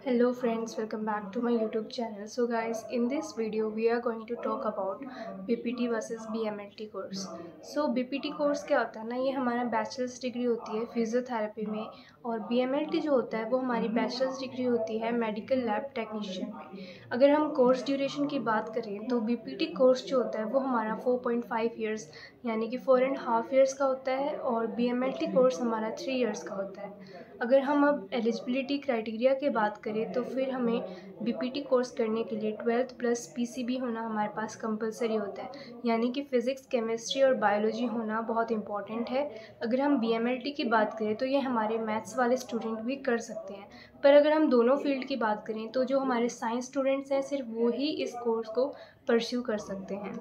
Hello friends, welcome back to my YouTube channel. So guys, in this video we are going to talk about BPT versus BMLT course. So BPT course क्या होता है ना, ये हमारा bachelors degree होती है physiotherapy में, और BMLT जो होता है वो हमारी बैचलर्स डिग्री होती है मेडिकल लैब टेक्नीशियन में। अगर हम कोर्स ड्यूरेशन की बात करें तो BPT कोर्स जो होता है वो हमारा 4.5 ईयर्स यानी कि 4.5 ईयर्स का होता है, और BMLT कोर्स हमारा 3 ईयर्स का होता है। अगर हम अब एलिजिबिलिटी क्राइटेरिया की बात करें तो फिर हमें बीपीटी कोर्स करने के लिए 12th प्लस पीसीबी होना हमारे पास कंपलसरी होता है, यानी कि फ़िज़िक्स, केमिस्ट्री और बायोलॉजी होना बहुत इंपॉर्टेंट है। अगर हम बीएमएलटी की बात करें तो ये हमारे मैथ्स वाले स्टूडेंट भी कर सकते हैं, पर अगर हम दोनों फील्ड की बात करें तो जो हमारे साइंस स्टूडेंट्स हैं सिर्फ वो ही इस कोर्स को परस्यू कर सकते हैं।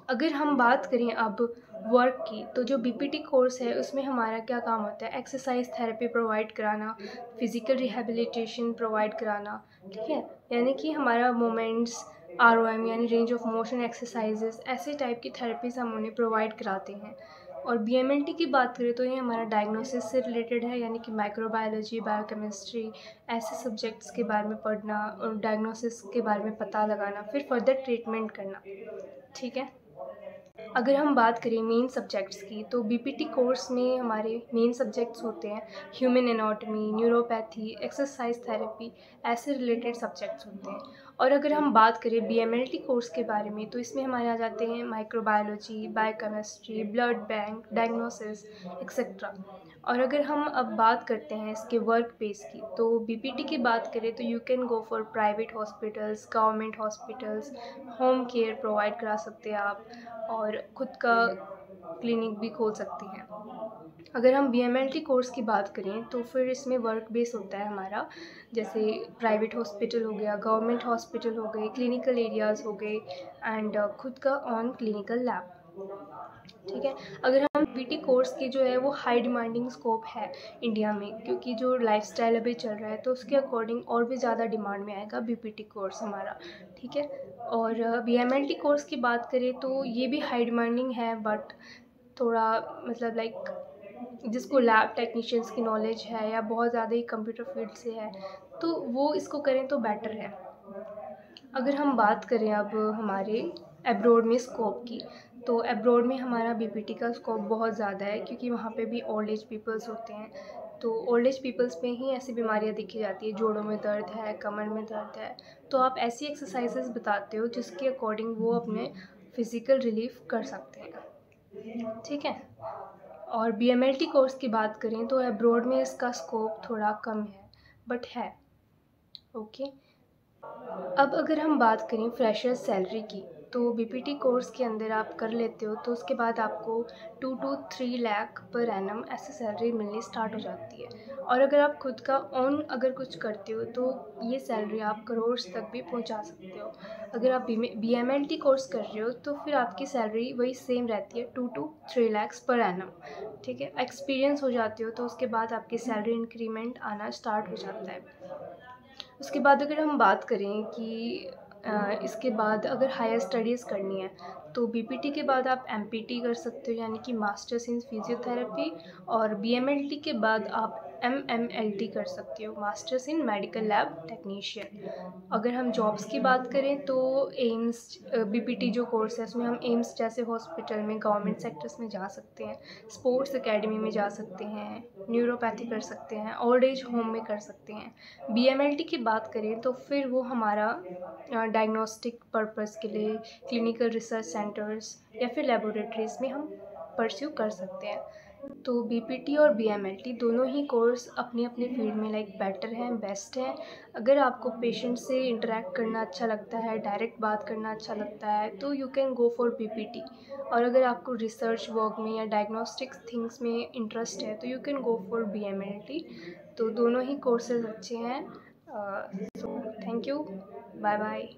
अगर हम बात करें अब वर्क की, तो जो बीपीटी कोर्स है उसमें हमारा क्या काम होता है, एक्सरसाइज थेरेपी प्रोवाइड कराना, फिज़िकल रिहेबिलिटेशन प्रोवाइड कराना, ठीक है। यानी कि हमारा मोमेंट्स, आरओएम यानी रेंज ऑफ मोशन एक्सरसाइजेस, ऐसे टाइप की थेरेपीज़ हम उन्हें प्रोवाइड कराते हैं। और बीएमएलटी की बात करें तो ये हमारा डायग्नोसिस से रिलेटेड है, यानी कि माइक्रोबायोलॉजी, बायोकेमिस्ट्री, ऐसे सब्जेक्ट्स के बारे में पढ़ना और डायग्नोसिस के बारे में पता लगाना, फिर फर्दर ट्रीटमेंट करना, ठीक है। अगर हम बात करें मेन सब्जेक्ट्स की, तो बीपीटी कोर्स में हमारे मेन सब्जेक्ट्स होते हैं human anatomy, neuropathy, exercise therapy, ऐसे रिलेटेड सब्जेक्ट्स होते हैं। और अगर हम बात करें बीएमएलटी कोर्स के बारे में तो इसमें हमारे आ जाते हैं microbiology, biochemistry, blood bank, diagnosis etcetera. और अगर हम अब बात करते हैं इसके वर्क बेस की, तो बीपीटी की बात करें तो you can go for private hospitals, government hospitals, home care provide करा सकते हैं आप, और ख़ुद का क्लिनिक भी खोल सकते हैं। अगर हम बीएमएलटी कोर्स की बात करें तो फिर इसमें वर्क बेस होता है हमारा, जैसे प्राइवेट हॉस्पिटल हो गया, गवर्नमेंट हॉस्पिटल हो गए, क्लिनिकल एरियाज़ हो गए, एंड ख़ुद का ऑन क्लिनिकल लैब, ठीक है। अगर हम बीपीटी कोर्स की जो है वो हाई डिमांडिंग स्कोप है इंडिया में, क्योंकि जो लाइफस्टाइल अभी चल रहा है तो उसके अकॉर्डिंग और भी ज़्यादा डिमांड में आएगा बीपीटी कोर्स हमारा, ठीक है। और बीएमएलटी कोर्स की बात करें तो ये भी हाई डिमांडिंग है, बट थोड़ा मतलब लाइक जिसको लैब टेक्नीशियंस की नॉलेज है या बहुत ज़्यादा ही कंप्यूटर फील्ड से है तो वो इसको करें तो बेटर है। अगर हम बात करें अब हमारे एब्रॉड में स्कोप की, तो एब्रॉड में हमारा बीपीटी का स्कोप बहुत ज़्यादा है, क्योंकि वहाँ पे भी ओल्ड एज पीपल्स होते हैं। तो ओल्ड एज पीपल्स में ही ऐसी बीमारियाँ दिखी जाती है, जोड़ों में दर्द है, कमर में दर्द है, तो आप ऐसी एक्सरसाइजेस बताते हो जिसके अकॉर्डिंग वो अपने फ़िज़िकल रिलीफ कर सकते हैं, ठीक है। और बीएमएलटी कोर्स की बात करें तो एब्रॉड में इसका स्कोप थोड़ा कम है, बट है, ओके। अब अगर हम बात करें फ्रेशर्स सैलरी की, तो बीपीटी कोर्स के अंदर आप कर लेते हो तो उसके बाद आपको 2 to 3 लाख पर एनम ऐसी सैलरी मिलनी स्टार्ट हो जाती है। और अगर आप खुद का ओन अगर कुछ करते हो तो ये सैलरी आप करोड़ तक भी पहुंचा सकते हो। अगर आप बीएमएलटी कोर्स कर रहे हो तो फिर आपकी सैलरी वही सेम रहती है, 2 to 3 लाख पर एनम, ठीक है। एक्सपीरियंस हो जाते हो तो उसके बाद आपकी सैलरी इंक्रीमेंट आना स्टार्ट हो जाता है। उसके बाद अगर हम बात करें कि इसके बाद अगर हायर स्टडीज़ करनी है तो बीपीटी के बाद आप एमपीटी कर सकते हो, यानी कि मास्टर्स इन फिजियोथेरेपी, और बीएमएलटी के बाद आप एमएमएलटी कर सकते हो, masters in medical lab technician. अगर हम जॉब्स की बात करें तो एम्स, बीपीटी जो कोर्स है उसमें हम एम्स जैसे हॉस्पिटल में, गवर्नमेंट सेक्टर्स में जा सकते हैं, स्पोर्ट्स एकेडमी में जा सकते हैं, न्यूरोपैथी कर सकते हैं, ओल्ड एज होम में कर सकते हैं। बीएमएलटी की बात करें तो फिर वो हमारा डायग्नोस्टिक पर्पस के लिए क्लिनिकल रिसर्च सेंटर्स या फिर लेबोरेटरीज़ में हम परस्यू कर सकते हैं। तो बीपीटी और बीएमएलटी दोनों ही कोर्स अपनी अपनी फील्ड में लाइक बेटर हैं, बेस्ट हैं। अगर आपको पेशेंट से इंटरेक्ट करना अच्छा लगता है, डायरेक्ट बात करना अच्छा लगता है, तो you can go for BPT. और अगर आपको रिसर्च वर्क में या डायग्नोस्टिक्स थिंग्स में इंटरेस्ट है तो you can go for BMLT. तो दोनों ही कोर्सेज अच्छे हैं। So thank you, bye bye.